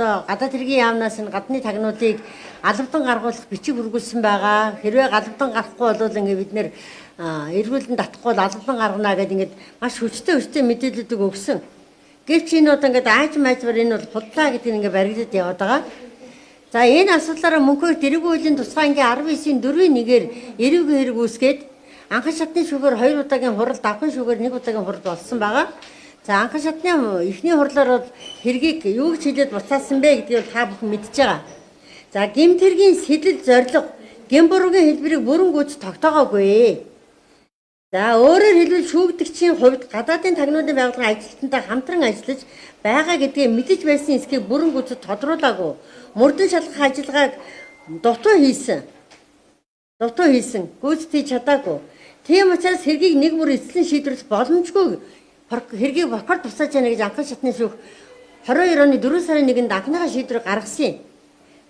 одоо гадаад хэргийн яамнаас нь гадны тагнуудыг албадан гаргуулах бичиг хүргүүлсэн байгаа. Хэрвээ албадан гарахгүй бол ингээд бид нэр эргүүлэн татахгүй бол албадан гаргана гэдэг ингээд маш хүчтэй мэдээлэлүүд өгсөн. Гэвч энэ удаа ингээд ааж маажвар энэ бол худлаа гэдэг нь ингээд баригдаад яваад байгаа. За энэ асуудлаараа мөнхөөр дэрэггүй хуулийн тусгай ангийн 19-ийн 4-1-ээр эрүүгийн хэрэг үүсгээд анхан шатны шүүгээр 2 удаагийн хурал, давхан шүүгээр 1 удаагийн хурал болсон байгаа. За анхан шатны эхний хурлаар бол хэргийг юу гэж хэлээд буцаасан бэ гэдгийг та бүхэн мэдж байгаа. За гэмт хэргийн сэтэл зорилго гэм буруугийн хэлбэрийг бүрэн гүйж тогтоогоогүй. За өөрөөр хэлбэл шүүгдэгчийн хувьд гадаадын тагнуудын байгууллагын ажилтнтай хамтран ажиллаж байгаа гэдгийг мэдэж байсан эсхийг бүрэн гүйж тодруулаагүй. Мөрдөн шалгах ажиллагааг дутуу хийсэн. Гүйцэтгэж чадаагүй. Тийм учраас хэргийг нэг бүр эцлэн шийдвэрлэх боломжгүй хэргийг прокурор тусааж яана гэж анхан шатны шүүх 22 оны 4 сарын 1-нд анхныхаа шийдвэрийг гаргасан юм.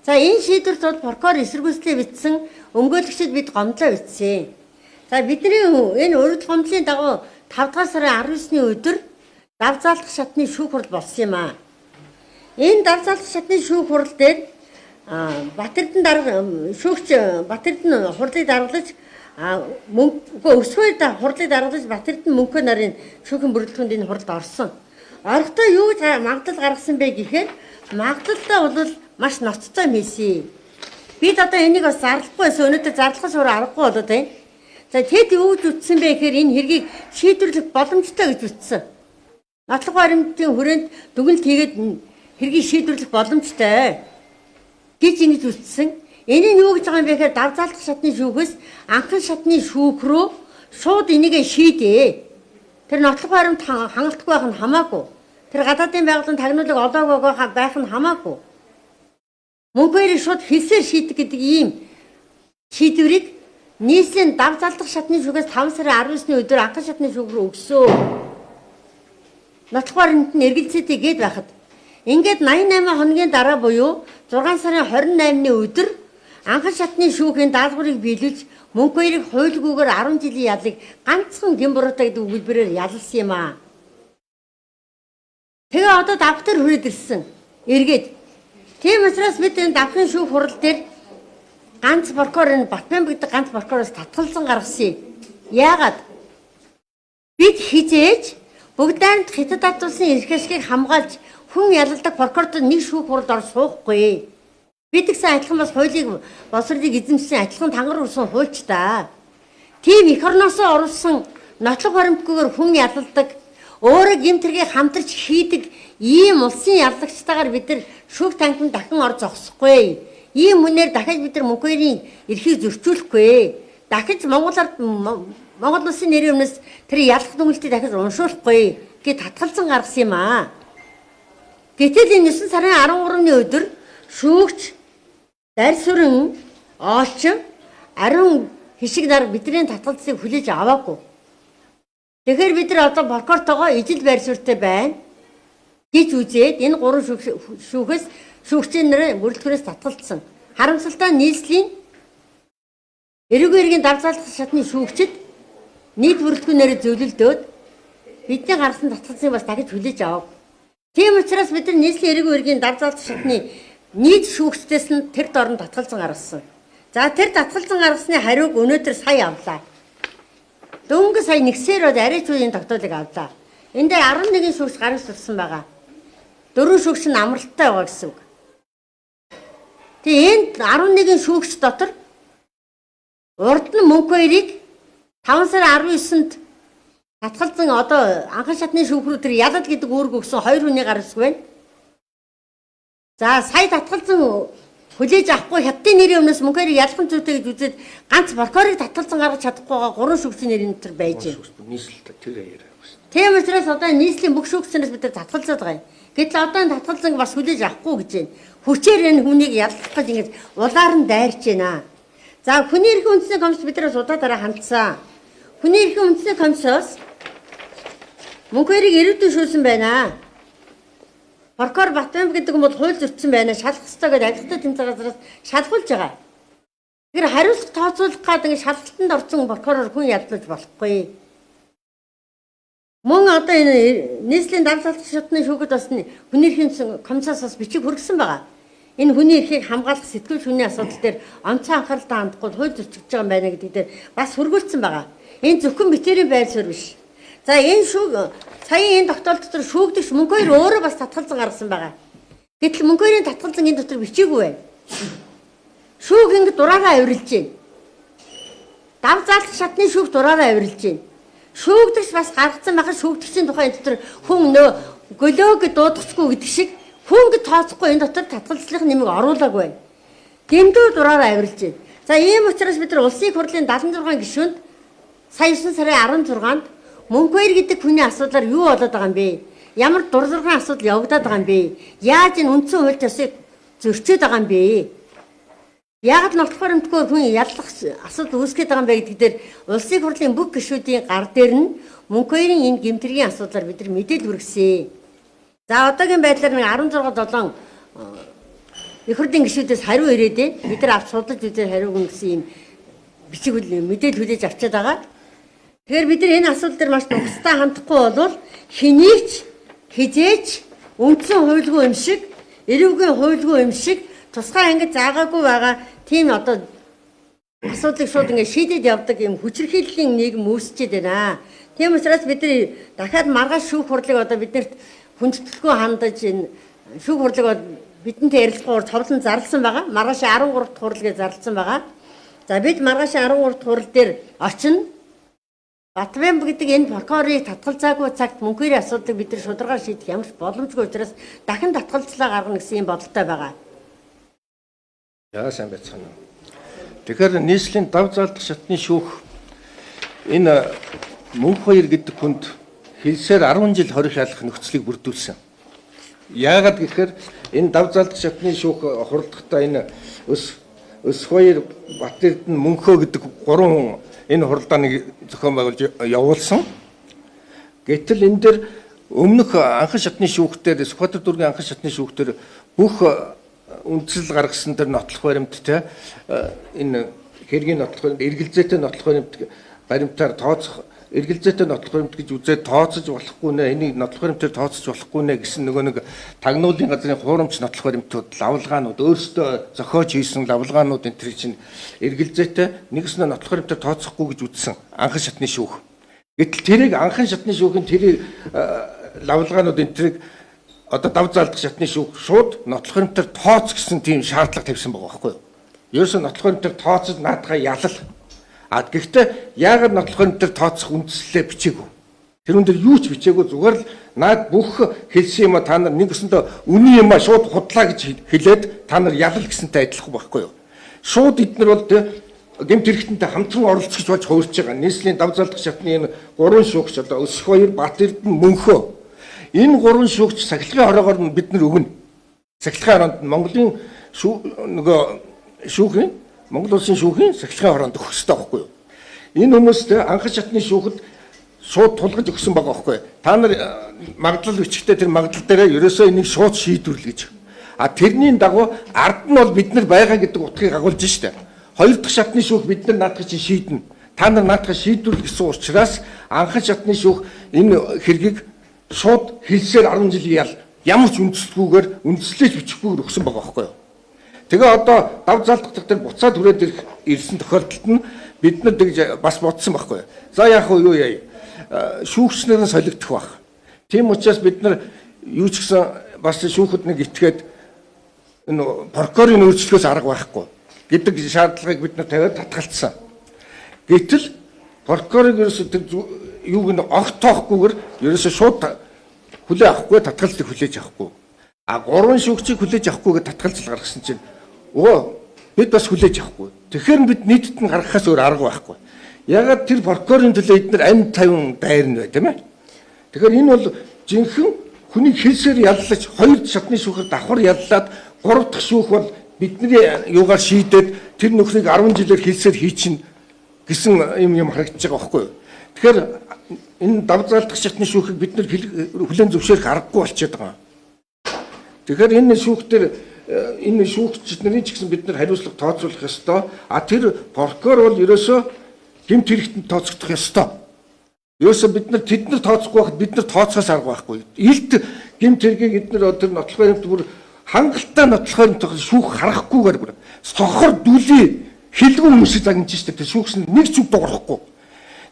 За энэ шийдвэрт бол прокурор эсэргүүцлээ бичсэн, өмгөөлөгчд бид гомдлоо бичсэн. За бидний энэ урд гомдлын дагуу 5 дугаар сарын 19-ний өдөр дав заалдах шатны шүүх хурал болсон юм аа. Энэ дав заалдах шатны шүүх хурал дээр Батэрдэн хурлыг даргалаж өсвөр хурлыг даргалаж Батэрдэн мөнхөө нарын шүүхийн бүрэлдэхүүнд энэ хуралд орсон. Орохдоо юу магадлал гаргасан бэ гэхээр магадлалтай бол маш ноцтой хийсэн. Бид одоо энийг бас зарлахгүй байсан. Өнөөдөр зарлахаас өөр аргагүй болоод байна. За тэд юу гэж үтсэн бэ гэхээр энэ хэргийг шийдвэрлэх боломжтой гэж үтсэн. Нотлох баримтын хүрээнд дүгнэлт хийгээд хэргийг шийдвэрлэх боломжтой гэж ингэж үтсэн. Энэ нь юу гэж байгаа юм бэ гэхээр дав заалдах шатны шүүхээс анхан шатны шүүх рүү шууд энийг шийдээ. Тэр нотлох баримт хангалтгүй байх нь хамаагүй. Тэр гадаадын байгууллагын тагнуулыг олоогүй байх нь хамаагүй. Мөнхөөр шууд хэлсээр шийдэх гэдэг ийм шийдвэрийг нийслэлийн дав заалдах шатны шүүхээс 5 сарын 19-ний өдөр анхан шатны шүүх рүү өгсөө. Нотлох баримт нь эргэлзээтэй гээд байхад ингээд 88 хоногийн дараа буюу 6 сарын 28-ны өдөр анхан шатны шүүхийн даалгаврыг биелүүлж мөнхөөрийг хуйлгүйгээр 10 жилийн ялыг ганцхан гэм буруутай гэдэг үгэлбэрээр ялсан юм аа. Тэгээ одоо давтар хүрээд ирсэн. Эргээд. Тийм учраас бид энэ давхын шүүх хурал дээр ганц прокурор Батбанб гэдэг ганц прокуророос татгалзан гаргасан. Яагаад? Бид хизээж бүгд найрамд хятад ард улсын эрх ашгийг хамгаалж хүн ялалдаг прокурорд нэг шүүх хуралд ор суухгүй. Бид гэсэн адилхан бас хуулийг боловсролыг эзэмшсэн адилхан тангар урсан хуульчтай. Тийм эх орноосоо оруулсан нотлох баримтгүйгээр хүн ялалдаг, өөрөө гэмтэргийг хамтарч хийдэг ийм улсын яллагчтайгаар бид нар шүүх танхимд дахин ор зогсохгүй. Ийм хүнээр дахиж бид нар мөнхөөрийн эрхийг зөрчүүлэхгүй. Дахиж Монгол улсын нэрийн өмнөөс тэр ялах дүгнэлтийг дахиж уншуулахгүй гэж татгалзан гаргасан юм аа. Гэтэл энэ 9 сарын 13-ны өдөр шүүгч Дарьсүрэн Оолчин ариун хишиг нар бидний татгалзыг хүлээж аваагүй. Тэгэхээр бид нар одоо прокурортойгоо ижил байр суурьтай байна гэж үзээд энэ 3 шүүхээс шүүгчийн нарын бүрэлдэхүүнээс татгалцсан. Харамсалтай нийслэлийн эрүүгийн хэргийн дав заалдах шатны шүүгчид нийт бүрэлдэхүүнээр зөвлөлдөөд бидний гаргасан татгалцыг бас дахиж хүлээж аваагүй. Тийм учраас бид нар нийслэлийн эрүүгийн хэргийн дав заалдах шатны нийт шүүгчдээс нь тэр дорн татгалзан гаргасан. За тэр татгалзан гаргасны хариуг өнөөдөр сая авлаа. Дөнгө сая нэгсээр бол арайч үеийн тогтоолыг авлаа. Энд дээр 11 шүүгч гаргаж сурсан байгаа. 4 шүүгч нь амралттай байгаа гэсэн үг. Тэгээ энд 11 шүүгч дотор урд нь мөнхөөрийг 5 сарын 19-нд татгалзан одоо анхан шатны шүүх рүү тэр ялал гэдэг үүрэг өгсөн 2 хүний гарч байна. За сая татгалзан хүлээж авахгүй хятадын нэрийн өмнөөс мөнхөөрийг ялхан зүйтэй гэж үзээд ганц прокурорыг татгалзан гаргаж чадахгүй байгаа 3 шүүгчийн нэрийн дотор байж байна. Тийм учраас одоо нийслэлийн бүх шүүгчнээс бид татгалзаад байгаа юм. Гэтэл одоо энэ татгалзанг бас хүлээж авахгүй гэж байна. Хүчээр энэ хүнийг яллах гэж ингэж улаар нь дайрч байна. За хүний эрхийн үндэсний комисс биднээс удаадараа хандсан. Хүний эрхийн үндэсний комиссоос мөнхөөрийг ирээдүйн шүүлсэн байна. Прокурор Батбанб гэдэг нь бол хууль зөрчсөн байна. Шалах ёстой гэдэг ажилтны тэмцээн газраас шалгуулж байгаа. Тэгэхээр хариуцлага тооцоолох гэдэг ингэ шалгалтанд орсон прокурор хүн ядлаж болохгүй. Мөн одоо энэ нийслэлийн давталт шатны шүүхэд бас хүний эрхийн комиссаас бас бичиг хүргэсэн байгаа. Энэ хүний эрхийг хамгаалах сэтгүүл шүүний асуудал дээр онцгой анхааралтай хандахгүй хууль зөрчиж байгаа юм байна гэдэг дээр бас хүргүүлсэн байгаа. Энэ зөвхөн битэрийн байр суурь биш. За энэ сая энэ тогтоол дотор шүүгдэгч мөнх хоёр өөрөө бас татгалзан гаргасан байгаа. Гэтэл мөнх хоёрын татгалзан энэ дотор бичээгүй байна. Шүүг ингэ дураараа авирлж байна. Дав заалт шатны шүүг дураараа авирлж байна. Шүүгдэгч бас гаргацсан байхад шүүгдэгчийн тухайн дотор хүн голөөг дуудахгүй гэдэг шиг хүн тооцохгүй энэ дотор татгалзлын нэмийг оруулаагүй байна. Гэмдүү дураараа авирлж байна. За ийм учраас бид нар улсын хурлын 76 гишүүнд сая 9 сарын 16-нд мөнх хоёр гэдэг хүний асуудлаар юу болоод байгаа юм бэ? Ямар дурсгалын асуудал явагдаад байгаа юм бэ? Яаж энэ үндсэн хууль ёсыг зөрчөөд байгаа юм бэ? Яагаад нотлох баримтгүй хүн яллах асуудал үүсгэж байгаа юм бэ гэдэг дээр улсын хурлын бүх гишүүдийн гар дээр нь мөнх хоёрын энэ гэмтэргийн асуудлаар бид нар мэдээлэл хүргэсэн. За одоогийн байдлаар 16-7 их хурлын гишүүдээс хариу ирээд бид нар авч судалж үзээ хариуг нь гэсэн юм бичиг мэдээлэл хүлээж авчиад байгаа. Тэгэхээр бид нар энэ асуудал дээр маш нухацтай хандахгүй бол хэнийг хизээч үндсэн хуульгүй юм шиг, эрүүгийн хуульгүй юм шиг тусгай ангид заагаагүй байгаа тийм одоо асуудлыг шууд ингэ шийдээд явдаг юм хүчирхийллийн нийгэм үүсчихэд байна. Тийм учраас бид нар дахиад маргааш шүүх хурлыг одоо биднэрт хүндэтгэлгүй хандаж энэ шүүх хурлыг бидэнтэй ярилцлагаар цовлон зарласан байгаа. Маргааш 13 дахь хурал гэж зарласан байгаа. За бид маргааш 13 дахь хурал дээр очино. Батбанб гэдэг энэ прокурорыг татгалзаагүй цагт мөнх хоёрын асуудлыг бид нар шударгаар шийдэх ямар ч боломжгүй учраас дахин татгалзлаа гаргана гэсэн юм бодолтой байгаа. Яа сайн байцгаана. Тэгэхээр нийслэлийн дав заалдах шатны шүүх энэ мөнх хоёр гэдэг хүнд хэлсээр 10 жил хорих ялах нөхцөлийг бүрдүүлсэн. Яагаад гэхээр энэ дав заалдах шатны шүүх хуралдахдаа энэ өс хоёр Батэрдэн Мөнхөө гэдэг 3 хүн энэ хуралдааныг зохион байгуулж явуулсан. Гэтэл энэ дээр өмнөх анхан шатны шүүхтэр Сүхбаатар дүүргийн анхан шатны шүүхтэр бүх үндсэл гаргасан тэр нотлох баримттай энэ хэргийн нотлох баримт эргэлзээтэй нотлох баримтаар тооцох эргэлзээтэй нотлох баримт гэж үзээд тооцож болохгүй нэ энийг нотлох баримтаар тооцож болохгүй нэ гэсэн нөгөө нэг тагнуулын газрын хуурамч нотлох баримтууд лавлгаанууд өөрсдөө зохиож хийсэн лавлгаанууд энэ төр чинь эргэлзээтэй нэгснэ нотлох баримтаар тооцохгүй гэж үзсэн анхан шатны шүүх. Гэтэл тэрийг анхан шатны шүүхийн тэр лавлгаанууд энэ тэрийг одоо дав заалдах шатны шүүх шууд нотлох баримтаар тооц гэсэн тийм шаардлага тавьсан байгаа байхгүй юу? Ерөөсөө нотлох баримтаар тооцож наадхаа ялал. Гэхдээ яагаад нотлох баримтаар тооцох үндслээ бичээгүй. Тэр үн дээр юу ч бичээгүй зүгээр л наад бүх хэлсэн юм та нар нэг өсөндөө үний юм шууд худлаа гэж хэлээд та нар ялал гэсэнтэй адилхан байхгүй юу? Шууд эднэр бол гэмт хэрэгтэнтэй хамтран оролцож болж хуурч байгаа. Нийслэлийн дав заалдах шатны энэ 3 шүүгч одоо Өсөх хоёр Батэрдэн Мөнхөө энэ 3 шүүгч сахилгын хороогоор нь бид нар өгнө. Сахилгын хороонд Монголын шүүхийн Монгол улсын шүүхийн сахилгын хороонд өгөх хэрэгтэй байхгүй юу? Энэ хүмүүст анхан шатны шүүхэд шууд тулгаж өгсөн байгаа байхгүй юу? Та нар магадлал бичгтээ тэр магадлал дээр ерөөсөө энийг шууд шийдвэрлэ гэж. А тэрний дагуу ард нь бол бид нар байгаа гэдэг утгыг агуулж штэ. Хоёр дахь шатны шүүх бид нар наадах чинь шийднэ. Та нар наадах шийдвэрлэх гэсэн учраас анхан шатны шүүх энэ хэргийг шууд хэлсээр 10 жилийн ял ямар ч үндэслэгүйгээр үндэслэж бичихгүйгээр өгсөн байгаа байхгүй юу? Тэгээ одоо дав заалдах дээр буцаад хүрээд ирсэн тохиолдолд нь бид нар тэгж бас бодсон байхгүй юу? За яах вэ юу яа? Шүүгчнэр нь солигдох байх. Тийм учраас бид нар юу ч гэсэн бас шүүхэд нэг итгээд энэ прокурорын өөрчлөлтөөс арга байхгүй гэдэг шаардлагыг бид нар тавиад татгалцсан. Гэтэл прокурорыг ерөөсөө юуг нь огт тоохгүйгээр ерөөсөө шууд хүлээ авахгүй татгалзлыг хүлээж авахгүй. А 3 шүүгчийг хүлээж авахгүйгээр татгалзал гаргасан чинь бид бас хүлээж авахгүй. Тэгэхээр бид нийтэд нь гаргахаас өөр арга байхгүй. Ягаад тэр прокурорын төлөө эдгээр амь тавин дайрна вэ тийм ээ? Тэгэхээр энэ бол жинхэнэ хүний хэлсээр яллаж 2 шатны шүүхээр давхар яллаад 3 дахь шүүх бол бидний юугаар шийдээд тэр нөхрийг 10 жилээр хэлсээр хийчин гэсэн юм харагдаж байгаа байхгүй юу? Тэгэхээр энэ дав заалдах шатны шүүхийг бид нар хүлээн зөвшөөрөх аргагүй болчиход байгаа. Тэгэхээр энэ шүүхтэр энэ шүүгчид нарын ч гэсэн бид нар хариуцлага тооцоолох ёстой. А тэр прокурор бол ерөөсөө гэмт хэрэгтэнд тооцогдох ёстой. Ерөөсө бид нар тэд нар тооцохгүй байхад бид нар тооцоос арга байхгүй. Илт гэмт хэргийг эдгээр тэр нотлох баримт бүр хангалттай нотлох баримт шүүх харахгүйгээр бүр сохор дүлий хэлгүй хүмүүсийг загнаж штэ тэр шүүгс нэг зүг дуурахгүй.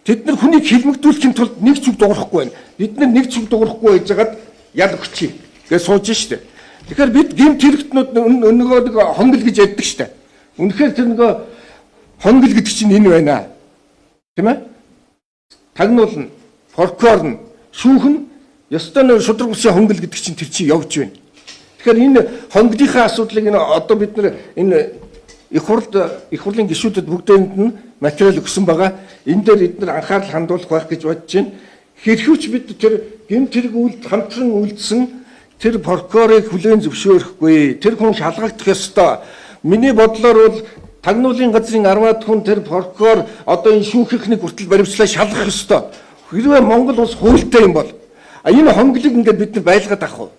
Тэд нар хүнийг хилмигдүүлэхийн тулд нэг зүг дуурахгүй байна. Бид нар нэг зүг дуурахгүй байж байгаад ял өгчий гэж сууж штэ. Тэгэхээр бид гэмт хэрэгтнүүд нөгөө нэг хонгол гэж яддаг штэ. Үнэхээр тэр нөгөө хонгол гэдэг чинь энэ байна. Тийм ээ? Тагнуулна, прокурор нь, шүүх нь ёстой нэг шудраг бүсийн хонгол гэдэг чинь тэр чинь явж байна. Тэгэхээр энэ хонглынхаа асуудлыг энэ одоо бид нар энэ их хурлын гишүүдэд бүгдээнд нь материал өгсөн байгаа. Энэ дээр эдгээр анхаарал хандуулах байх гэж бодож байна. Хэрхүүч бид тэр гэмт хэрэг үйлд хамтран үйлдсэн тэр прокурорыг хүлээн зөвшөөрөхгүй. Тэр хүн шалгагдах ёстой. Миний бодлоор бол тагнуулын газрын 10-аад хүн тэр прокурор одоо энэ шүүхийнхний хүртэл баримтлаа шалгах ёстой. Хэрвээ Монгол улс хуультай юм бол энэ хонглыг ингээд бид нар байлгаад авах уу?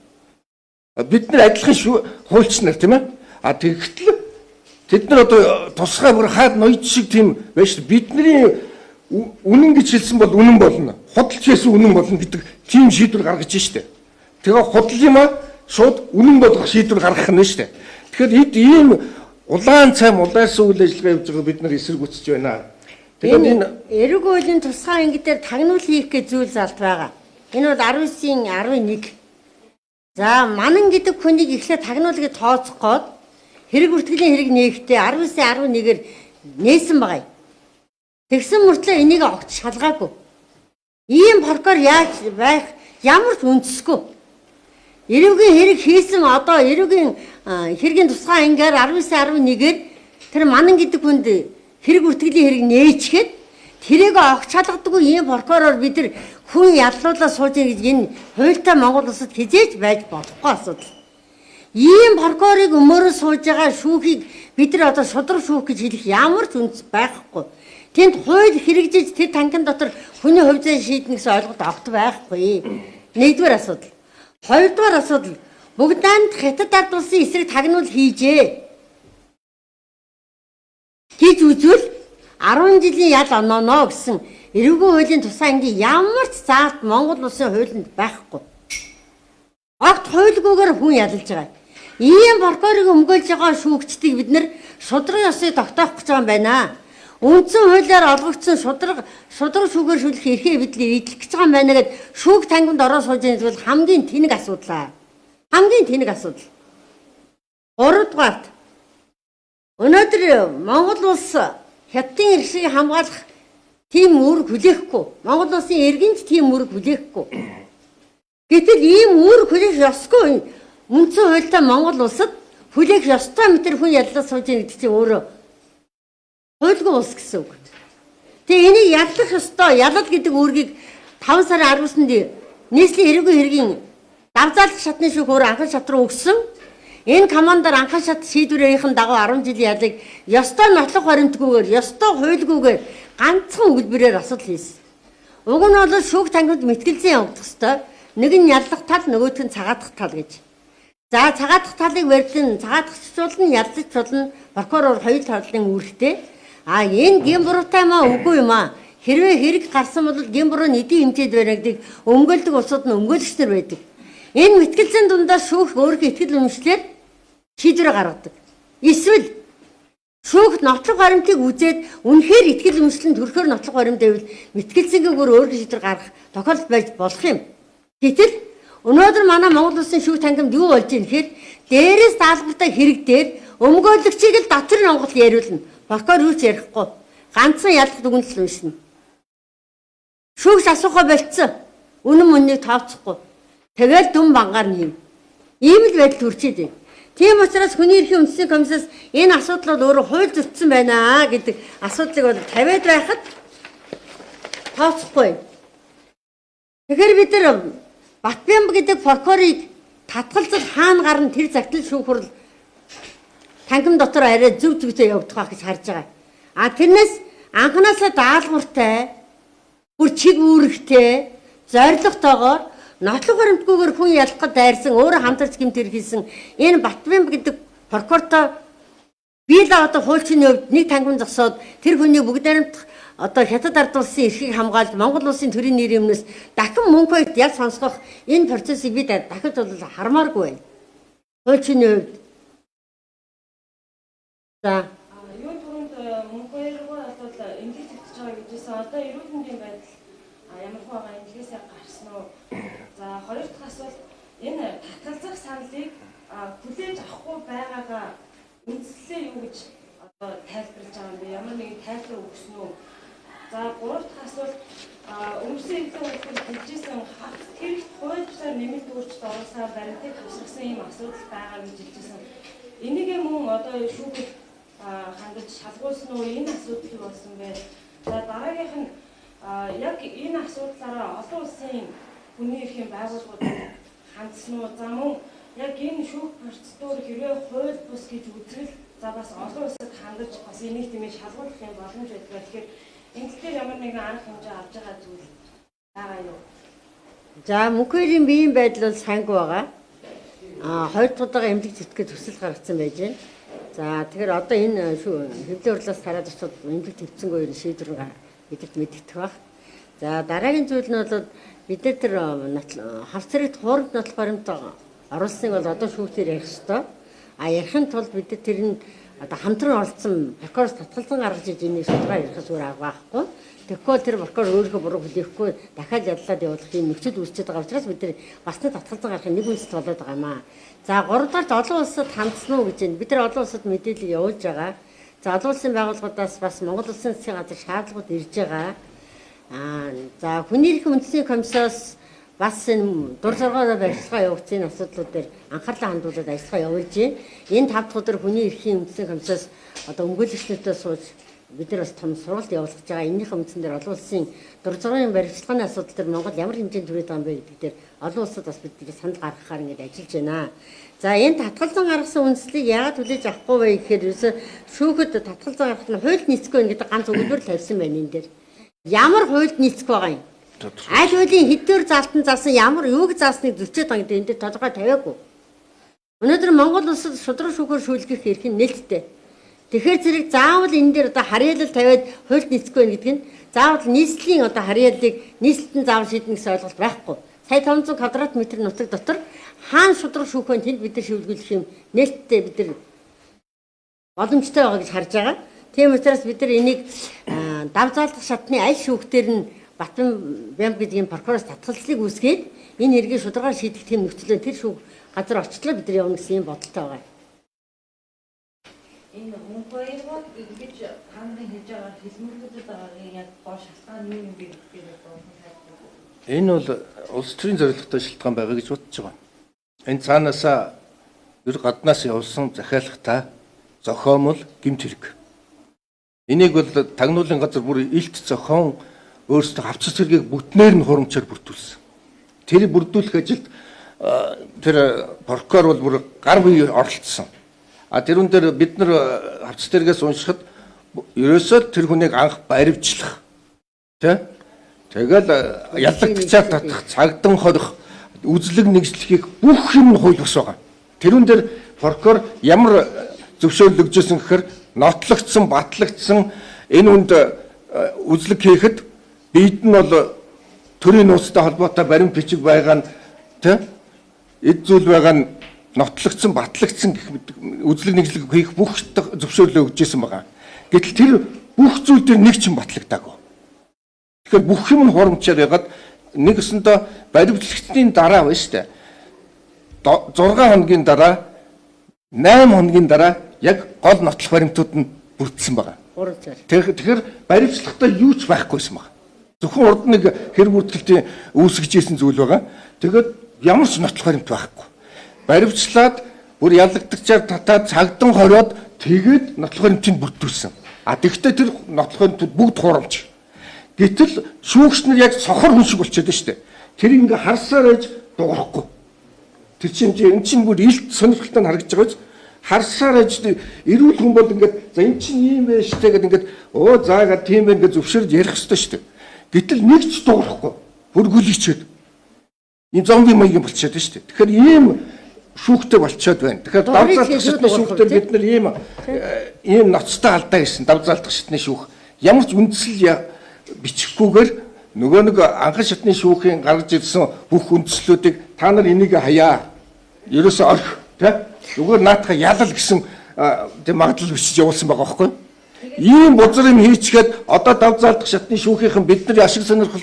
Бид нар адилхан хуульч нар тийм ээ? Тэгэхдээ тэд нар одоо тусгай бүр хаад ноёд шиг тийм байж бидний үнэн гэж хэлсэн бол үнэн болно. Худалч байсан үнэн болно гэдэг тийм шийдвэр гаргаж штэ. Тэгээ худал юм а шууд үнэн болгох шийдвэр гаргах нь штэ. Тэгэхээр ийм улаан цайм улайсан үйл ажиллагаа явж байгаа бид нар эсэргүүцэж байна. Тэгээд энэ эрэг хуулийн тусгай анги дээр тагнуул хийх гэж зүйл залт байгаа. Энэ бол 19-ийн 11. За манан гэдэг хүнийг эхлээд тагнуулыг тооцох гээд хэрэг бүртгэлийн хэрэг нээхдээ 19-ийн 11-ээр нээсэн байгаа юм. Тэгсэн мөртлөө энийг огт шалгаагүй. Ийм прокурор яаж байх ямар ч үндэсгүй. Эрүүгийн хэрэг хийсэн одоо эрүүгийн хэргийн тусгай ангиар 19-ийн 11-ээр тэр манан гэдэг хүнд хэрэг бүртгэлийн хэрэг нээчихэд тэрийг огт шалгадаггүй ийм прокурор бид нар хүн яллуулаад сууж байгаа гэж энэ хуультай Монгол улсад хизээж байж болохгүй асуудал. Ийм прокурорыг өмөрөө сууж байгаа шүүхийг бид нар одоо шудраг шүүх гэж хэлэх ямар ч үндэс байхгүй. Тэнд хууль хэрэгжиж тэр танхим дотор хүний хувь заяа шийднэ гэсэн ойлголт огт байхгүй. Нэгдүгээр асуудал. Хоёрдугаар асуудал. Бүгдээнд хятад ард улсын эсрэг тагнуул хийж үзвэл 10 жилийн ял онооно гэсэн эрүүгийн хуулийн тусгай анги ямар ч заалт Монгол улсын хуулинд байхгүй. Огт хуульгүйгээр хүн ялалж байгаа. Ийм прокурорыг өмгөөлж байгаа шүүгчдийг бид нар шудраг ёсыг тогтоох гэж байгаа юм байна. Үндсэн хуулиар олгогдсон шудраг шүүгээр шүлэх эрхээ бид эдлэх гэж байгаа юм байна гэд шүүх тангимд ороо сууж байгаа зүйл хамгийн тэнэг асуудал. Хамгийн тэнэг асуудал. 3-дугаарт өнөөдөр Монгол улс хятадын эрхийг хамгаалах тийм үүрэг хүлээхгүй. Монгол улсын иргэнч тийм үүрэг хүлээхгүй. Гэтэл ийм үүрэг хүлээх ёсгүй үндсэн хуультай Монгол улсад хүлээх ёстой мэтэр хүн яллаа сууж байгаа гэдэг чинь өөрөө хуульгүй улс гэсэн үг. Тэгээ энийг яллах ёстой. Ялал гэдэг үүргийг 5 сарын 19-нд нийслэлийн эрүүгийн хэргийн давзаалт шатны шүүх өөр анхан шат руу өгсөн. Энэ командаар анхан шат шийдвэрийнхэн дагуу 10 жилийн ялыг ёстой нотлох баримтгүйгээр, ёстой хуульгүйгээр ганцхан өгүүлбэрээр асуудал хийсэн. Уг нь бол шүүх тангимд мэтгэлзэн явагдах ёстой. Нэг нь яллах тал, нөгөөх нь цагаатах тал гэж. За цагаатах талыг барьсан, цагаатахчулна, яллахчулна прокурор хоёр талын үүрэгтэй. Энэ гин буруутай маа үгүй юм аа. Хэрвээ хэрэг гарсан бол гин буруу эдийн хэмжээд байна гэдэг өмгөөлдөг улсууд нь өмгөөлөгч нар байдаг. Энэ мэтгэлзэн дундаа шүүх өөрийнхөө итгэл үнэмшлээр шийдвэр гаргадаг. Эсвэл шүүх нотлох баримтыг үзээд үнэхээр итгэл үнэмшлэн төрөхөөр нотлох баримт байвал мэтгэлзэнгээр өөрийнхөө шийдвэр гаргах тохиолдол байж болох юм. Гэтэл өнөөдөр манай Монгол улсын шүүх тангимд юу болж ийм гэхээр дээрээс даалгавартай хэрэг дээр өмгөөлөгчийг л дотор нь онгол яриулна. Прокурор юу ч ярихгүй. Ганцхан ялах дүгнэлт уншина. Шүүгч асуухаа болцсон. Үнэн мөннийг тооцохгүй. Тэгэл дүн бангаар нэм. Ийм л байдал төрчээд байна. Тийм учраас хүний эрхийн үндэсний комиссаас энэ асуудал бол өөрөө хууль зөрчсөн байна гэдэг асуудлыг бол тавиад байхад тооцохгүй. Тэгэхээр бид нар Батбямба гэдэг прокурорыг татгалзал хаана гарна тэр загтал шүүх хурал тангим дотор арай зөв зөвтэй явагдах байх гэж харж байгаа. Тэрнээс анханасаа даалгавартай, бүр чиг үүрэгтэй, зоригтойгоор нотлох баримтгүйгээр хүн ялах гэж дайрсан, өөрөө хамтарч гэмтэр хийсэн энэ Батбямба гэдэг прокурортой би л одоо хуульчны хувьд нэг тангим зогсоод тэр хүний бүгд баримт одоо хятад ард улсын эрхийг хамгаалж Монгол улсын төрийн нэрийн өмнөөс дахин мөнгө хоёрт яг сонсгох энэ процессыг бид дахиж бол хармааргүй байна. Хуульчны хувьд. За юу түрүүнд мөнгө хоёроо бол эмнэлэг төвтөж байгаа гэжсэн. Одоо эрүүл мэндийн байдал ямар хөө байгаа эмнэлгээс гарсан уу? За хоёр дахь асуулт энэ татгалзах саналыг хүлээж авахгүй байгаагаа үндслээ юу гэж одоо тайлбарлаж байгаа юм бэ? Ямар нэгэн тайлбар өгсөн үү? За гурав дахь асуулт өнгөрсөн эвлэг үйлдэл хэлжсэн хавц хэрэгт хууль бусаар нэмэлт өөрчлөлт оруулсаар баримтыг тусгасан юм асуудал байгаа гэж хэлжсэн. Энийг мөн одоо шүүхэд хандаж шалгуулсан уу? Энэ асуудал болсон бэ? За дараагийнх нь яг энэ асуудлаараа олон улсын хүний эрхийн байгууллагууд хандсан уу? За мөн яг энэ шүүх процедур хэрвээ хууль бус гэж үзвэл за бас олон улсад хандаж бас энийг тэмээ шалгуулах юм боломж байдаг. Тэгэхээр энэ дээр ямар нэгэн арга хэмжээ авч байгаа зүйл байгаа юу? За мөнхөөрийн биеийн байдал бол санг байгаа. Хоёр дахь удаа эмнэлэг зэтгэхэд төсөл гаргасан байж байна. За тэгэхээр одоо энэ хэвлэл хурлаас тараад очоод эмнэлэг төвцөнгөө ер нь шийдвэр бидэрт мэдэгдэх баг. За дараагийн зүйл нь бол бид нар тэр хавц хэрэгт хуурамч нотлох баримт оруулсныг бол одоо шүүхтээр ярих ёстой. Ярихын тулд бид нар тэр нь одоо хамтран оролцсон прокуроос татгалзан гаргаж иж энийг судалгаа ярих зүгээр арга байхгүй. Тэгэхгүй тэр прокурор өөрийнхөө буруу хэлэхгүй дахиад яллаад явуулах юм нөхцөл үүсчихэд байгаа учраас бид нар бас нэг татгалзан гаргахын нэг үндэс болоод байгаа юм аа. За 3 дахь олон улсад хандсан уу гэж байна. Бид нар олон улсад мэдээлэл явуулж байгаа. За олон улсын байгууллагуудаас бас Монгол улсын засгийн газар шаардлагууд ирж байгаа. За хүний эрхийн үндэсний комиссоос бас энэ дур зоргоор барьцлага явуулж энэ асуудлууд дээр анхаарлаа хандуулаад ажиллагаа явуулж байна. Энэ 5 дахь өдөр хүний эрхийн үндэсний комиссоос одоо өмгөөлөгчнөөдөө сууж бид нар бас том сургалт явуулах гэж байгаа. Энийхэн үндсэн дээр олон улсын дур зоргын барьцлагын асуудал дээр Монгол ямар хэмжээнд түрээд байгаа юм бэ гэдэг дээр олон улсад бас бид санал гаргахаар ингэж ажиллаж байна. За энэ татгалзан гаргасан үндслийг яагаад хүлээж авахгүй вэ гэхээр ерөөсө шүүхэд татгалзан гаргах нь хуульд нийцэхгүй байна гэдэг ганц өгүүлбэр тавьсан байна энэ дээр. Ямар хуульд нийцэхгүй байгаа юм? Аль хуулийн хэдээр залтан заасан ямар юуг заасныг зөрчөөд байгаа гэдэг энэ дээр тодорхой тавиагүй. Өнөөдөр Монгол улсад шудраг шүүхээр шүүлгэх эрх нь нээлттэй. Тэгэхээр зэрэг заавал энэ дээр одоо харьяалал тавиад хуульд нийцэхгүй байна гэдэг нь заавал нийслэлийн одоо харьяаллыг нийслэлтэн заавал шийднэ гэсэн ойлголт байхгүй. Сая 500 квадрат метр нутаг дотор хаана шудраг шүүх вэ? Тэнд бид нар шивлгүүлэх юм нээлттэй бид нар боломжтой байгаа гэж харж байгаа. Тийм учраас бид нар энийг давзаалдах шатны аль шүүхтэр нь Батбан Бямб гэдэг энэ прокуроос татгалзлыг үүсгээд энэ хэргийг шударгаар шийдэх тийм нөхцөлөө тэр шүүх газар орчлоо бид нар явна гэсэн юм бодолтой байгаа. Энэ мөнгө хоёроо ингэж ханган хийж байгаа хэлмэлтүүдэд байгаагийн яг гол шалтгаан юу юм бэ гэдэг нь Энэ бол улс төрийн зорилготой шалтгаан байгаа гэж бодож байгаа. Энэ цаанаасаа ер гаднаас явуулсан захиалгатай зохиомл гэмт хэрэг. Энийг бол тагнуулын газар бүр илт зохион өөрсдөө хавцас хэргийг бүтнээр нь хурамчаар бүрдүүлсэн. Тэр бүрдүүлэх ажилд тэр прокурор бол бүр гар бие оролцсон. Тэрүүн дээр бид нар хавцас хэрэгээс уншихад ерөөсөө тэр хүнийг анх баривчлах. Тэгэл ялагдчихад татах, цагдан хорих, үзлэг нэгжлэхийг бүх юм нь хууль бус байгаа. Тэрүүн дээр прокурор ямар зөвшөөрөл өгчээсэн гэхээр нотлогдсон, батлагдсан энэ үнд үзлэг хийхэд бид нь бол төрийн нууцтай холбоотой баримт бичиг байгаа нь эд зүйл байгаа нь нотлогдсон, батлагдсан гэх мэт үзлэг нэгжлэг хийх бүх зөвшөөрлөө өгчээсэн байгаа. Гэтэл тэр бүх зүйл дээр нэг ч юм батлагдаагүй. Тэгэхээр бүх юм нь хурамчаар ягаад нэг өсөндөө баримтлагчдын дараа байна шүү дээ. 6 хоногийн дараа 8 хоногийн дараа яг гол нотлох баримтууд нь бүрдсэн байгаа. Тэгэхээр баримтлагтай юу ч байхгүйсэн байна. Зөвхөн урд нэг хэрэг бүртгэлтийн үүсгэж ийсэн зүйл байгаа. Тэгээд ямар ч нотлох баримт байхгүй. Баримтлаад бүр ялагдагчаар татаад цагдан хориод тэгээд нотлох баримтыг бүрдүүлсэн. Тэгэхдээ тэр нотлох баримтууд бүгд хурамч. Гэтэл шүүгч нар яг сохор хүн шиг болчиход шүү дээ. Тэр ингээ харсаар ээж дуурахгүй. Тэр чинь энэ чинь бүр илт сонирхолтой харагдаж байгаа биз? Харсаар ээж эрүүл хүн бол ингээд за энэ чинь ийм байж тээ гэдэг ингээд заагаад тийм байх гэж зөвшөөрж ярих хэрэгтэй шүү дээ. Гэтэл нэг ч дуурахгүй. Бүр гүлийчээд. Ийм зомби маягийн болчиход шүү дээ. Тэгэхээр ийм шүүхтэй болчиход байна. Тэгэхээр давзаалдах шатны шүүхтэр бид нар ийм ноцтой алдаа гэсэн давзаалдах шатны шүүх ямар ч үндсэл бичихгүйгээр нөгөө нэг анхан шатны шүүхийн гаргаж ирсэн бүх үндслүүдийг та нар энийг хаяа. Ерөөсөө орх тий. Зүгээр наатаха ялал гэсэн тий магадлал бичиж явуулсан байгаа байхгүй. Ийм бузар юм хийчихэд одоо дав заалдах шатны шүүхийнхэн бидний ашиг сонирхол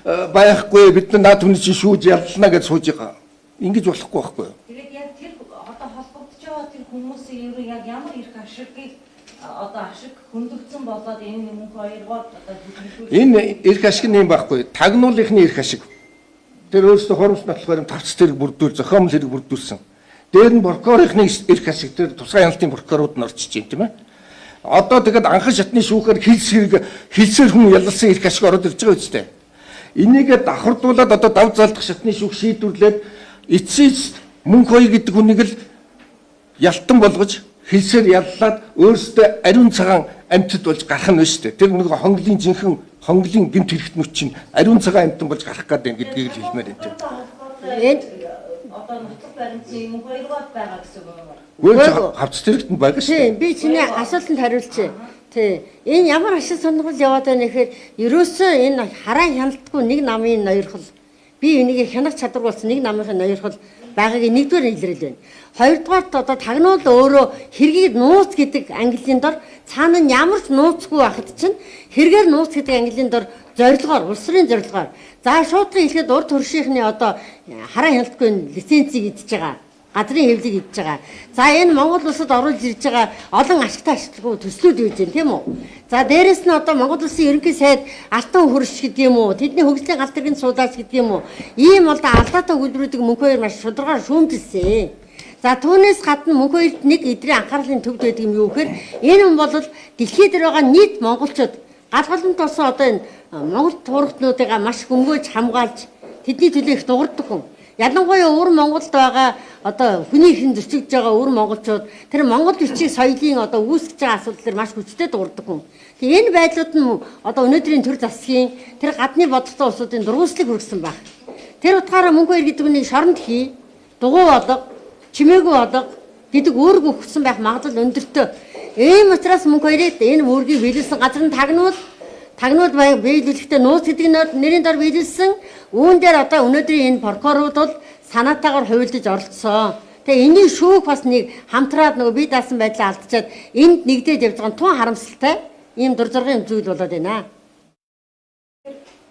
байхгүй бид нар наад хүний чинь шүүж яллана гэж сууж байгаа. Ингэж болохгүй байхгүй. Тэгээд яг тэр одоо холбогдож байгаа тэр хүмүүсийн ерөө яг ямар их ашигыг одоо ашиг хөндөгдсөн болоод энэ мөнх хоёргоо одоо бүтлүүлж Энэ эрх ашиг нь юм байхгүй. Тагнуулынхны эрх ашиг. Тэр өөрөөсөө хоромж нотлохоор тавц тэрэг бүрдүүл зохиомл хэрэг бүрдүүлсэн. Дээр нь прокурорын эрх ашиг тэр тусгай хяналтын прокурорууд нь орчиж байна тийм ээ. Одоо тэгээд анхан шатны шүүхээр хилсээр хүн ялсан эрх ашиг ороод ирж байгаа үстэй. Энийг давхардуулаад одоо дав заалдах шатны шүүх шийдвэрлээд эцсийн мөнх хоёр гэдэг хүнийг л ялтан болгож хилсээр яллаад өөрөөсөө ариун цагаан амьтад болж гарах нь шүү дээ. Тэр нэг хонглын жинхэнэ хонглын гэмт хэрэгтнүүд чинь ариун цагаан амьтан болж гарах гэдэг гэдгийг л хэлмээр байна. одоо нотлох баримтын мөнх хоёргоо байгаа гэсэн үг юм. Үгүй хавц хэрэгтэнд байгаа шүү дээ. Тийм, би чиний асуултанд хариулчих. Тий. Энэ ямар ашиг сонирхол яваад байна гэхээр ерөөсөө энэ хараа хяналтгүй нэг намын ноёрхол би энийг хянах чадвар болсон нэг намын ноёрхол байгааг нэгдүгээр илрэл байна. Хоёрдугаарт одоо тагнуул өөрөө хэргийг нууц гэдэг английн дор цаана нь ямар ч нууцгүй байхад чинь хэрэгээр нууц гэдэг английн дор зорилгоор улс төрийн зорилгоор за шуудлага хэлэхэд урд төршийнхний одоо хараа хяналтгүй лицензийг идж байгаа. Газрын хэвлийг идж байгаа. За энэ Монгол улсад оруулж ирж байгаа олон ашигтай ашиггүй төслүүд үйж байна тийм үү? За дээрэс нь одоо Монгол улсын ерөнхий сайд алтан хөрш гэдэг юм уу? Тэдний хөгжлийн галт тэргийн суулаач гэдэг юм уу? Ийм бол алдаатай үйлдвэрүүдийг мөнх хоёр маш шударгаар шүүмжилсэн. За түүнээс гадна мөнх хоёрт нэг эдрийн анхаарлын төвд байдаг юм юу гэхээр энэ хүн бол дэлхийд дээр байгаа нийт монголчууд галгалмт болсон одоо энэ Монгол туурагтнуудыг маш хөмгөөж хамгаалж тэдний төлөө их дуурдаг хүн. Ялангуяа өвөр Монголд байгаа одоо хүний хэн зөрчигдөж байгаа өвөр монголчууд тэр монгол бичиг соёлын одоо үүсгэж байгаа асуудлаар маш хүчтэй дуурдаг хүн. Тэгээ энэ байдлууд нь одоо өнөөдрийн төр засгийн тэр гадны бодлоготой улсуудын дургуутслыг хүргэсэн баг. Тэр утгаараа мөнх хоёр гэдэг нь шоронд хий, дугуй бодлого, чимээгүй бодлого гэдэг үүрэг өгсөн байх магадлал өндөртэй. Ийм учраас мөнх хоёрыг энэ үүргийг биелүүлсэн газар нь тагнуул биелүүлэхдээ нууц гэдэг нэрийн дор биелүүлсэн. Үүн дээр одоо өнөөдрийн энэ прокурорууд бол санаатаагаар хувилдаж оролцсон. Тэгээ энийг шүүх бас нэг хамтраад нөгөө бие даасан байдлаа алдчихад энд нэгдээд явж байгаа нь тун харамсалтай ийм дур зоргын зүйл болоод байна.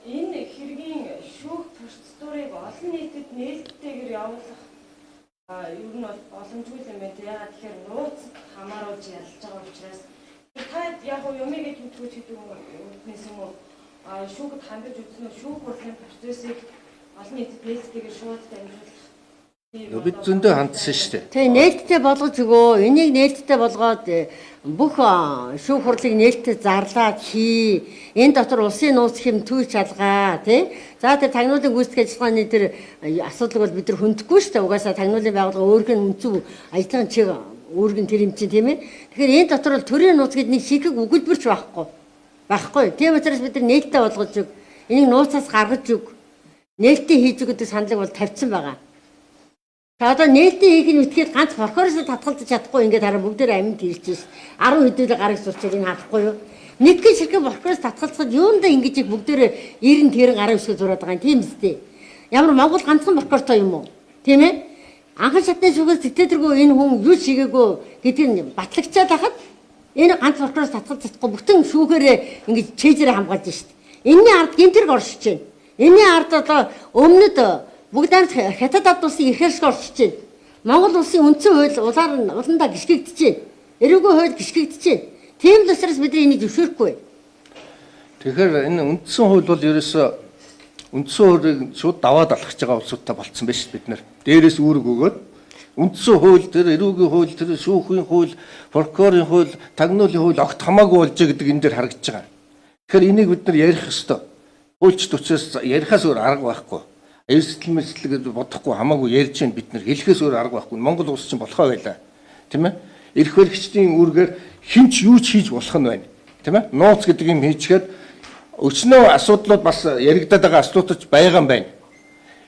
Энэ хэргийн шүүх процедурыг олон нийтэд нээлттэйгээр явуулах ер нь бол боломжгүй юм байна. Яагаад тэгэхээр нууц хамааруулж ялж байгаа учраас та яг юмыг төвчгөөч гэдэг үгнээс юм уу шүүхэд хандаж үзсэн шүүх хурлын процессыг олон нийтэд нээлттэйгээр шууд дамжуулах. Бид зөндөө хандсан шүү дээ. Тэгээ нээлттэй болгож өгөө. Энийг нээлттэй болгоод бүх шүүх хурлыг нээлттэй зарлаад хий. Энэ дотор улсын нууц хэм түүч алгаа тий. За тэр тагнуулын гүйцэтгэх ажиллагааны тэр асуудлыг бол бид нар хөндөхгүй шүү дээ. Угаасаа тагнуулын байгууллага өөргөн үнцүү ажлын чиг өөргөн тэр юм чинь тийм ээ. Тэгэхээр энэ дотор бол төрийн нууц гэдэг нэг шийхэг өгүүлбэрч байхгүй. Тийм учраас бид нар нээлттэй болгож өг. Энийг нууцаас гаргаж өг. Нээлттэй хийж өг гэдэг саналыг бол тавьсан байгаа. Одоо нээлттэй хийх нь үтгээд ганц прокуророос татгалзаж чадахгүй ингээд хараа бүгдээр амьд хэлж шээ. 10 хэдүүлэг гарах сурчаад энэ харахгүй юу? Нэг гин ширхэг прокуророос татгалзахад юундаа ингэж их бүгдээр 90 тэрэн гараа өсгөө зураад байгаа юм тийм үстэй. Ямар Монгол ганцхан прокурортой юм уу? Тийм ээ? Анхан шатны шүүхээс зэтээдэргүй энэ хүн юу шигээгүй гэдгийг батлагчаад хахад энэ ганц прокуророос татгалзах чадахгүй бүтэн шүүхээрээ ингэж чэйжээрээ хамгаалж шээ. Энийний ард гэмтэрэг оршиж байна. Энийний ард одоо өмнөд бүгд хятад ард улсын ихээр шиг оршиж байна. Монгол улсын үндсэн хууль улаандаа гიშгэгдэж байна. Эрүүгийн хууль гიშгэгдэж байна. Тийм л учраас бид энийг зөвшөөрөхгүй. Тэгэхээр энэ үндсэн хууль бол ерөөсөө үндсэн хуулийг шууд даваад алхаж байгаа улсуудтай болцсон байж бид нар. Дээрээс үүрэг өгөөд үндсэн хууль тэр эрүүгийн хууль тэр шүүхийн хууль прокурорын хууль тагнуулын хууль огт хамаагүй болж байгаа гэдэг энэ дээр харагдаж байгаа. Тэгэхээр энийг бид нар ярих ёстой. Хуульч төчөөс ярихаас өөр арга байхгүй. Эрсдэл мэдлэг бодохгүй хамаагүй ярьж байна бид нар хэлэхээс өөр арга байхгүй. Монгол улс чинь болохоо байлаа. Тийм ээ? Эрх баригчдын үүргээр хинч юу ч хийж болох нь байна. Тийм ээ? Нууц гэдэг юм хийчихэд өчнөө асуудлууд бас яригадаад байгаа асуудалч байгаа юм байна.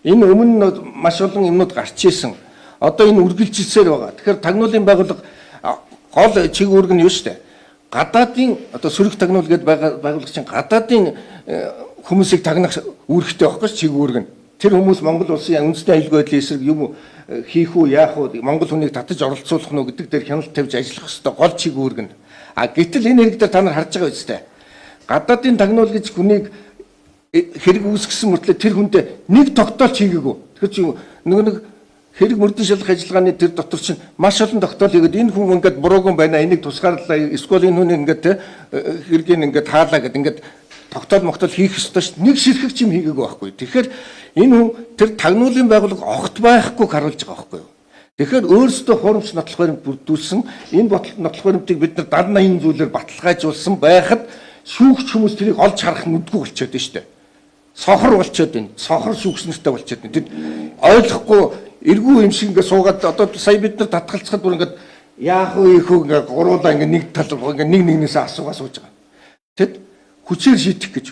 Энэ өмнө маш олон юмнууд гарч ирсэн. Одоо энэ үргэлжилсээр байгаа. Тэгэхээр тагнуулын байгууллага гол чиг үүрэг нь юу шүү дээ? гадаадын одоо сөрөг тагнуул гэдээ байгуулагчийн гадаадын хүмүүсийг тагнах үүрэгтэй байхгүй чиг үүрэг нь. Тэр хүмүүс Монгол улсын үндэсний аюулгүй байдлын эсрэг юм хийх үү, яах уу, Монгол хүнийг татаж оролцуулах нь гэдэг дээр хяналт тавьж ажиллах ёстой гол чиг үүрэг нь. А гэтэл энэ хэрэг дээр та нар харж байгаа үстэй. Гадаадын тагнуул гэж хүнийг хэрэг үүсгэсэн мөртлөө тэр хүнтэй нэг тогтоолч хийгээгүй. Тэгэхээр чи нэг хэрэг мөрдөн шалгах ажиллагааны тэр дотор чинь маш олон тогтоол хийгээд энэ хүн ингээд буруугүй байна, энийг тусгаарлаа, эсвэл энэ хүн ингээд хэргийг ингээд хаалаа гэдэг ингээд тогтоол хийх ёстой ш. Нэг ширхэг юм хийгээгүй байхгүй. Тэгэхээр энэ хүн тэр тагнуулын байгууллага огт байхгүй харуулж байгаа байхгүй юу. Тэгэхээр өөрсдөө хурамч нотлох баримт бүрдүүлсэн энэ нотлох баримтыг бид нар 70-80 зүйлээр баталгаажуулсан байхад шүүгч хүмүүс тэрийг олж харах нүдгүй болчиход байна шүү дээ. Сохор болчиход байна. Сохор шүүгчнэртэй болчиход байна. Тэд ойлгохгүй эргүү юм шиг ингээд суугаад одоо сая бид нар татгалцахад бүр ингээд яах вэ ийхүү ингээд гуруулаа ингээд нэг тал ингээд нэгнээс асуугаа сууж байгаа. Тэд хүчээр шийдэх гэж.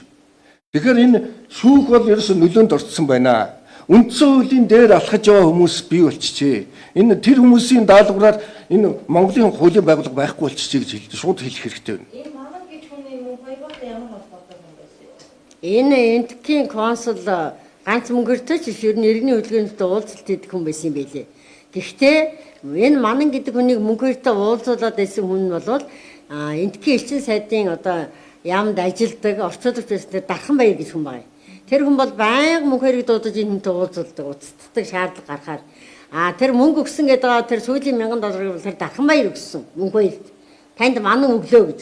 Тэгэхээр энэ шүүх бол ерөөсөө нөлөөнд орцсон байна. Үндсэн хуулийн дээр алхаж байгаа хүмүүс бий болчихжээ. Энэ тэр хүмүүсийн даалгавраар энэ Монголын хуулийн байгууллага байхгүй болчихжээ гэж хэлдэг. Шууд хэлэх хэрэгтэй байна. Энэ манад гэж хүний мөнгө хоёртой ямар холбоотой юм бэ? Энэ энтхийн консул ганц мөнгөртэй ч ер нь иргэний хөдөлгөөнтэй уулзалт хийдэг хүн байсан юм байлээ. Гэхдээ энэ манан гэдэг хүнийг мөнгөртэй уулзуулаад байсан хүн нь бол энтхийн элчин сайдын одоо яамд ажилдаг орчуулагч байсан Дархан Баяр гэж хүн байна. Тэр хүн бол байнга мөнгө хэрэг дуудаж энэ хүнтэй уулзалдаг, устддаг шаардлага гарахаар тэр мөнгө өгсөн гэдэг тэр сүүлийн $1000 тэр Дархан Баяр өгсөн мөнгө хоёрт танд манан өглөө гэж.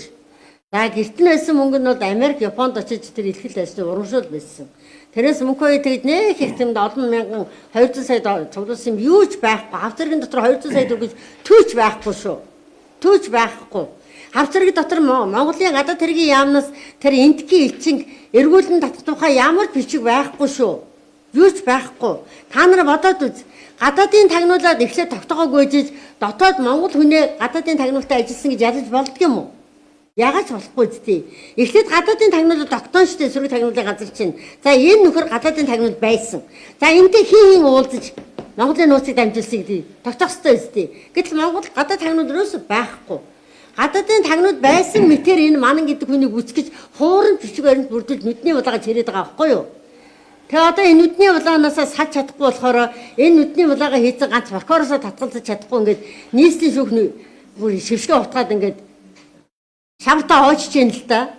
За гэрт нь байсан мөнгө нь бол Америк, Японд очиж тэр илтгэл ажлын урамшуул байсан. Тэрээс мөнгө хоёр тэгж нэх их тэмд олон мянган 200 сая цуглуулсан юм юу ч байхгүй. Авцэргийн дотор 200 сая төгөж түүч байхгүй шүү. Түүч байхгүй. Авцэргийн дотор Монголын гадаад хэргийн яамнаас тэр энтхийн элчин эргүүлэн татах тухай ямар бичиг байхгүй шүү. Юу ч байхгүй. Та нар бодоод үз. Гадаадын тагнуулаад эхлээд тогтоогоогүй жиж дотоод Монгол хүнээ гадаадын тагнуултад ажилласан гэж ялж болдго юм уу? Яагаад болохгүй зү? Эхлээд гадаадын тагнуулд тогтоон штэ сөрөг тагнуулын газар чинь. За энэ нөхөр гадаадын тагнуулд байсан. За энтэй хин уулзаж Монголын нууцыг дамжуулсан гэдэг тогтоох ёстой зү. Гэтэл Монгол гадаад тагнууд өрөөсөө байхгүй. Гадаадын тагнууд байсан мэтэр энэ манан гэдэг хүнийг үсгэж хуурын бичиг баримт бүрдүүл нүдний улаагаж хэрээд байгаа байхгүй юу? Тэгээ одоо энэ нүдний улаанаас саж чадахгүй болохоор энэ нүдний улаагаа хийсэн ганц прокурорсоо татгалзаж чадахгүй ингээд нийслэлийн шүүхний бүр шившгэ утгаад ингээд шавтаа хоочж юм л да.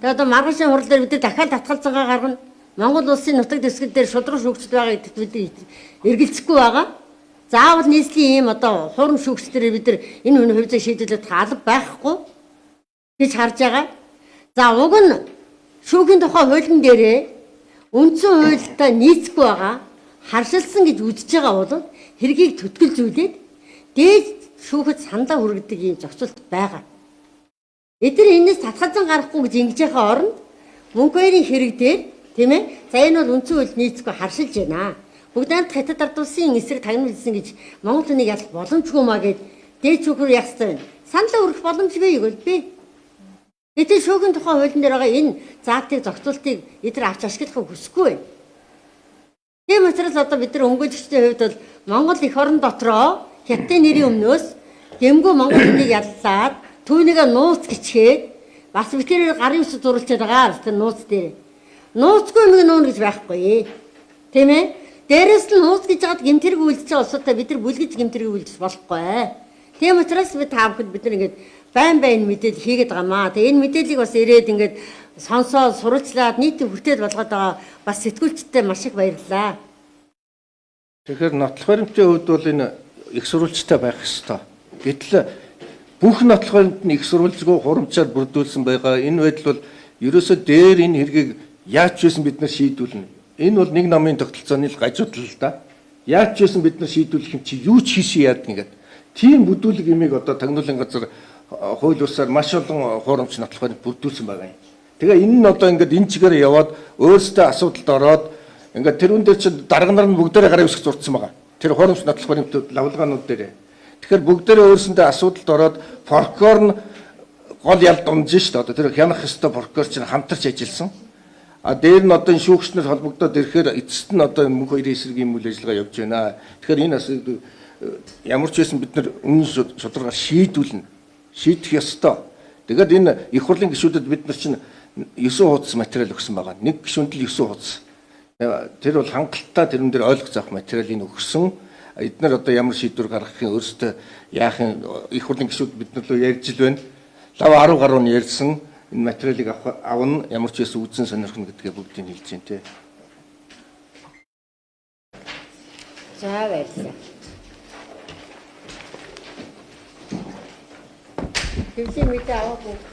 Тэгээ одоо маргаашийн хурал дээр бид дахиад татгалзангаа гаргана. Монгол улсын нутаг дэвсгэл дээр шудраг шүүгчд байгаа гэдэгт бид эргэлзэхгүй байгаа. Заавал нийслэлийн ийм одоо хурам шүүгчдэрээ бид нар энэ хүний хувьцаа шийдвэрлэх алба байхгүй гэж харж байгаа. За уг нь шүүхийн тухай хуулийн дээрээ үндсэн хуультай нийцэхгүй байгаа харшилсан гэж үзэж байгаа бол хэргийг төтгөлзүүлээд дээд шүүхэд сандаа хүргэдэг ийм зохицуулт байгаа. Эдгээр энэс татгалзан гарахгүй гэж ингэж яхаа оронд мөнгө хоёрын хэрэг дээр тийм ээ. За энэ бол үндсэн хууль нийцэхгүй харшилж байна. Бүгд найрамд хятад ард улсын эсрэг тагнуулсан гэж Монгол хүнийг ялах боломжгүй маа гэд дээд шүүхрүү яах ёстой вэ? Саналаа өргөх боломжгүй юу би. Гэтэл шүүхийн тухай хуулийн дээр байгаа энэ заалтыг зохицуултыг эдгээр авч ашиглахыг хүсэхгүй байна. Тийм учраас одоо бид нар өмгөөлөгчдийн хувьд бол Монгол эх орон дотроо хятадын нэрийн өмнөөс дэмгүү Монгол хүнийг яллаад түүнийг нууц гिचгээд бас битэрээр гарын үсэг зурулчаад байгаа тэр нууц дээр. Нууцгүй нэг нуун гэж байхгүй. Тийм ээ? Дээрээс нь нууц гэж хаад гэмтэрэг үйлдэж байгаа улсуудаа бид нар бүлгэж гэмтэрэг үйлдэж болохгүй. Тийм учраас бид таамагд бид нар ингэж байн мэдээлэл хийгээд байгаамаа. Тэгээ энэ мэдээллийг бас ирээд ингэж сонсоод суралцлаад нийтийн хүртээд болгоод байгаа бас сэтгүүлчтэй маш их баярлалаа. Тэгэхээр нотлох баримтын хувьд бол энэ их сурвалжтай байх ёстой. Гэтэл бүх нотлох баримт нь их сурвалжгүй хурамчаар бүрдүүлсэн байгаа. Энэ байдал бол ерөөсөө дээр энэ хэргийг яаж ч байсан бид нар шийдүүлнэ. Энэ бол нэг намын тогтолцооны л гажуудлал л да. Яаж ч байсан бид нар шийдүүлэх юм чи юу ч хийсэн яадна гэдэг. Тийм бүдүүлэг имийг одоо тагнуулын газар хууль усаар маш олон хуурамч нотлох баримт бүрдүүлсэн байгаа юм. Тэгээ энэ нь одоо ингээд энэ чигээр яваад өөрсдөө асуудалд ороод ингээд тэрүүн дээр чи дарга нар нь бүгдээрээ гарын үсэг зурцсан байгаа. Тэр хуурамч нотлох баримтууд лавлагаанууд дээр. Тэгэхээр бүгдээрээ өөрсөндөө асуудалд ороод прокурор нь гол ял дунж шүү дээ. Одоо тэр хянах ёстой прокурор чинь хамтарч ажилласан. А дээр нь одоо шүүгчнэр холбогдоод ирэхээр эцэст нь одоо мөнх хоёрын эсрэг юм үйл ажиллагаа явж байна. Тэгэхээр энэ бас ямар ч байсан бид нар үнэн шударгаар шийдүүлнэ. Шийдэх ёстой. Тэгээд энэ их хурлын гишүүдэд бид нар чинь 9 хуудас материал өгсөн байгаа. Нэг гишүүнд л 9 хуудас. Тэр бол хангалттай тэрэн дээр ойлгох заах материалыг өгсөн. Эдгээр одоо ямар шийдвэр гаргахын өөрсдөө яахын их хурлын гишүүд бид нар руу ярьж ил байна. Лав 10 гаруй нь ярьсан. Энэ материалыг авна ямар ч байсан үзэн сонирхно гэдгээ бүгдийг хэлж байна те. За баярлалаа. Хэвлээ мэдээ авах бүгд.